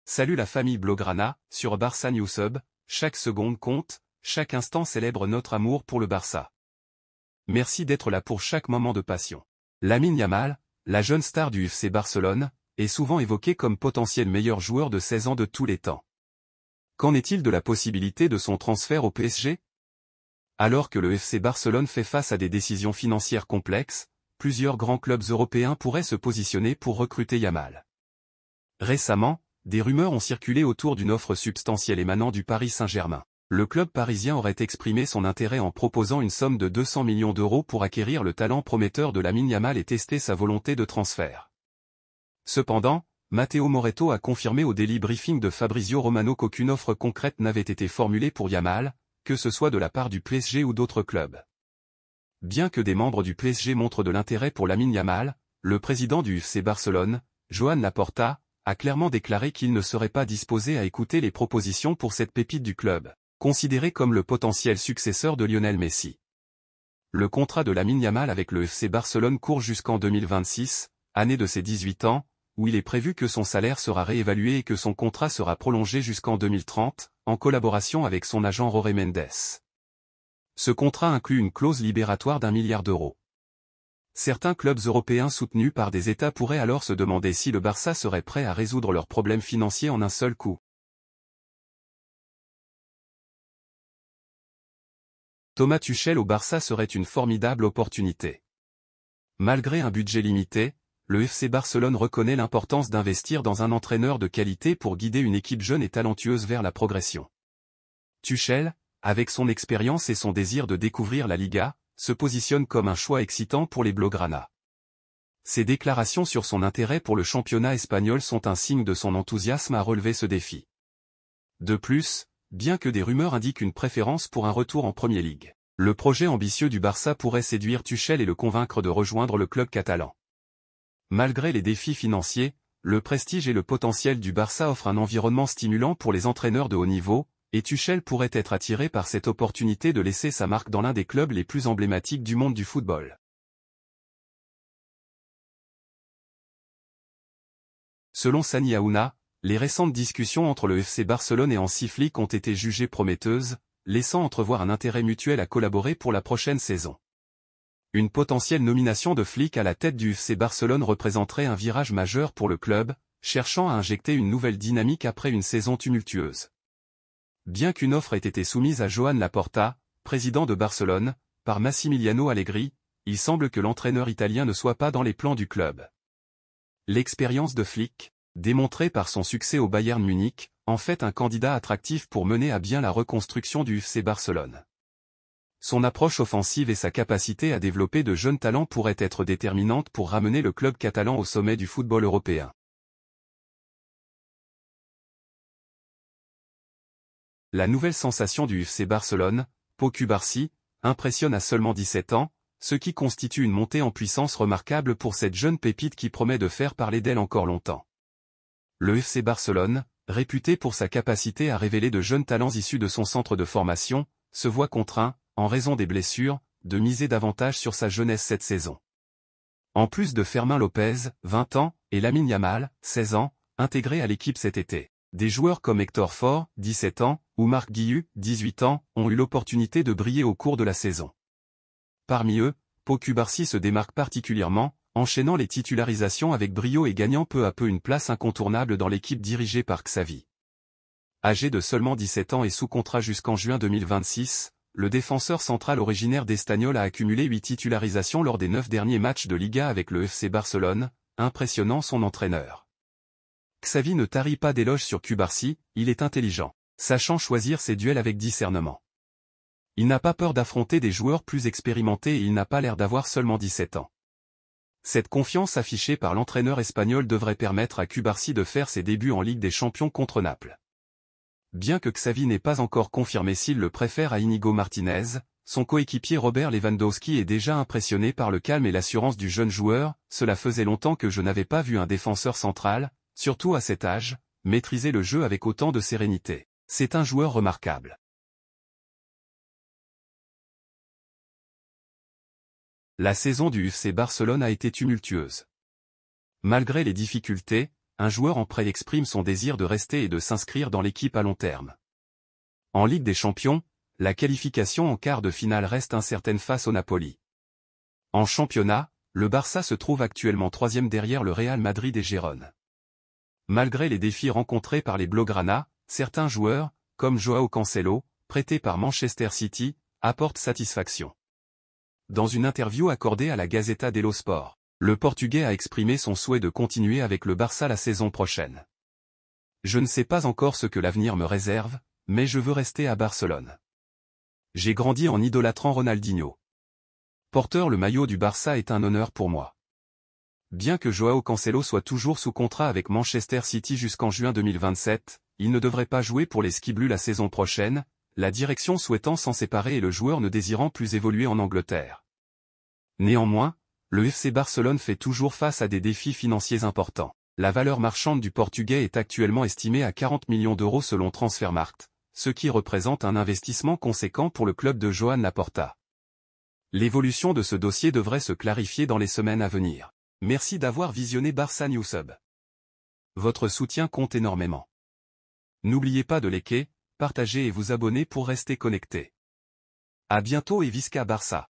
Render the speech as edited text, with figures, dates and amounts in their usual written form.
Salut la famille Blaugrana, sur Barça Newsub, chaque seconde compte, chaque instant célèbre notre amour pour le Barça. Merci d'être là pour chaque moment de passion. Lamine Yamal, la jeune star du FC Barcelone, est souvent évoqué comme potentiel meilleur joueur de 16 ans de tous les temps. Qu'en est-il de la possibilité de son transfert au PSG? Alors que le FC Barcelone fait face à des décisions financières complexes, plusieurs grands clubs européens pourraient se positionner pour recruter Yamal. Récemment, des rumeurs ont circulé autour d'une offre substantielle émanant du Paris Saint-Germain. Le club parisien aurait exprimé son intérêt en proposant une somme de 200 millions d'euros pour acquérir le talent prometteur de Lamine Yamal et tester sa volonté de transfert. Cependant, Matteo Moretto a confirmé au Daily Briefing de Fabrizio Romano qu'aucune offre concrète n'avait été formulée pour Yamal, que ce soit de la part du PSG ou d'autres clubs. Bien que des membres du PSG montrent de l'intérêt pour Lamine Yamal, le président du FC Barcelone, Joan Laporta, a clairement déclaré qu'il ne serait pas disposé à écouter les propositions pour cette pépite du club, considéré comme le potentiel successeur de Lionel Messi. Le contrat de Lamine Yamal avec le FC Barcelone court jusqu'en 2026, année de ses 18 ans, où il est prévu que son salaire sera réévalué et que son contrat sera prolongé jusqu'en 2030, en collaboration avec son agent Jorge Mendes. Ce contrat inclut une clause libératoire d'1 milliard d'euros. Certains clubs européens soutenus par des États pourraient alors se demander si le Barça serait prêt à résoudre leurs problèmes financiers en un seul coup. Thomas Tuchel au Barça serait une formidable opportunité. Malgré un budget limité, le FC Barcelone reconnaît l'importance d'investir dans un entraîneur de qualité pour guider une équipe jeune et talentueuse vers la progression. Tuchel, avec son expérience et son désir de découvrir la Liga, se positionne comme un choix excitant pour les Blaugrana. Ses déclarations sur son intérêt pour le championnat espagnol sont un signe de son enthousiasme à relever ce défi. De plus, bien que des rumeurs indiquent une préférence pour un retour en Premier League, le projet ambitieux du Barça pourrait séduire Tuchel et le convaincre de rejoindre le club catalan. Malgré les défis financiers, le prestige et le potentiel du Barça offrent un environnement stimulant pour les entraîneurs de haut niveau, et Tuchel pourrait être attiré par cette opportunité de laisser sa marque dans l'un des clubs les plus emblématiques du monde du football. Selon Sani Aouna, les récentes discussions entre le FC Barcelone et Hansi Flick ont été jugées prometteuses, laissant entrevoir un intérêt mutuel à collaborer pour la prochaine saison. Une potentielle nomination de Flick à la tête du FC Barcelone représenterait un virage majeur pour le club, cherchant à injecter une nouvelle dynamique après une saison tumultueuse. Bien qu'une offre ait été soumise à Joan Laporta, président de Barcelone, par Massimiliano Allegri, il semble que l'entraîneur italien ne soit pas dans les plans du club. L'expérience de Flick, démontrée par son succès au Bayern Munich, en fait un candidat attractif pour mener à bien la reconstruction du FC Barcelone. Son approche offensive et sa capacité à développer de jeunes talents pourraient être déterminantes pour ramener le club catalan au sommet du football européen. La nouvelle sensation du FC Barcelone, Pau Cubarsí, impressionne à seulement 17 ans, ce qui constitue une montée en puissance remarquable pour cette jeune pépite qui promet de faire parler d'elle encore longtemps. Le FC Barcelone, réputé pour sa capacité à révéler de jeunes talents issus de son centre de formation, se voit contraint, en raison des blessures, de miser davantage sur sa jeunesse cette saison. En plus de Fermín López, 20 ans, et Lamine Yamal, 16 ans, intégrés à l'équipe cet été, des joueurs comme Hector Ford, 17 ans, ou Marc Guiu, 18 ans, ont eu l'opportunité de briller au cours de la saison. Parmi eux, Pau Cubarsí se démarque particulièrement, enchaînant les titularisations avec brio et gagnant peu à peu une place incontournable dans l'équipe dirigée par Xavi. Âgé de seulement 17 ans et sous contrat jusqu'en juin 2026, le défenseur central originaire d'Estagnol a accumulé 8 titularisations lors des 9 derniers matchs de Liga avec le FC Barcelone, impressionnant son entraîneur. Xavi ne tarit pas d'éloges sur Cubarsí, il est intelligent, sachant choisir ses duels avec discernement. Il n'a pas peur d'affronter des joueurs plus expérimentés et il n'a pas l'air d'avoir seulement 17 ans. Cette confiance affichée par l'entraîneur espagnol devrait permettre à Cubarsí de faire ses débuts en Ligue des Champions contre Naples. Bien que Xavi n'ait pas encore confirmé s'il le préfère à Íñigo Martínez, son coéquipier Robert Lewandowski est déjà impressionné par le calme et l'assurance du jeune joueur. Cela faisait longtemps que je n'avais pas vu un défenseur central, surtout à cet âge, maîtriser le jeu avec autant de sérénité. C'est un joueur remarquable. La saison du FC Barcelone a été tumultueuse. Malgré les difficultés, un joueur en prêt exprime son désir de rester et de s'inscrire dans l'équipe à long terme. En Ligue des Champions, la qualification en quart de finale reste incertaine face au Napoli. En championnat, le Barça se trouve actuellement 3e derrière le Real Madrid et Gérone. Malgré les défis rencontrés par les Blaugrana, certains joueurs, comme Joao Cancelo, prêté par Manchester City, apportent satisfaction. Dans une interview accordée à la Gazzetta dello Sport, le Portugais a exprimé son souhait de continuer avec le Barça la saison prochaine. Je ne sais pas encore ce que l'avenir me réserve, mais je veux rester à Barcelone. J'ai grandi en idolâtrant Ronaldinho. Porteur le maillot du Barça est un honneur pour moi. Bien que Joao Cancelo soit toujours sous contrat avec Manchester City jusqu'en juin 2027, il ne devrait pas jouer pour les Skiblues la saison prochaine, la direction souhaitant s'en séparer et le joueur ne désirant plus évoluer en Angleterre. Néanmoins, le FC Barcelone fait toujours face à des défis financiers importants. La valeur marchande du Portugais est actuellement estimée à 40 millions d'euros selon Transfermarkt, ce qui représente un investissement conséquent pour le club de Joan Laporta. L'évolution de ce dossier devrait se clarifier dans les semaines à venir. Merci d'avoir visionné Barça Newsub. Votre soutien compte énormément. N'oubliez pas de liker, partager et vous abonner pour rester connecté. À bientôt et Visca Barça.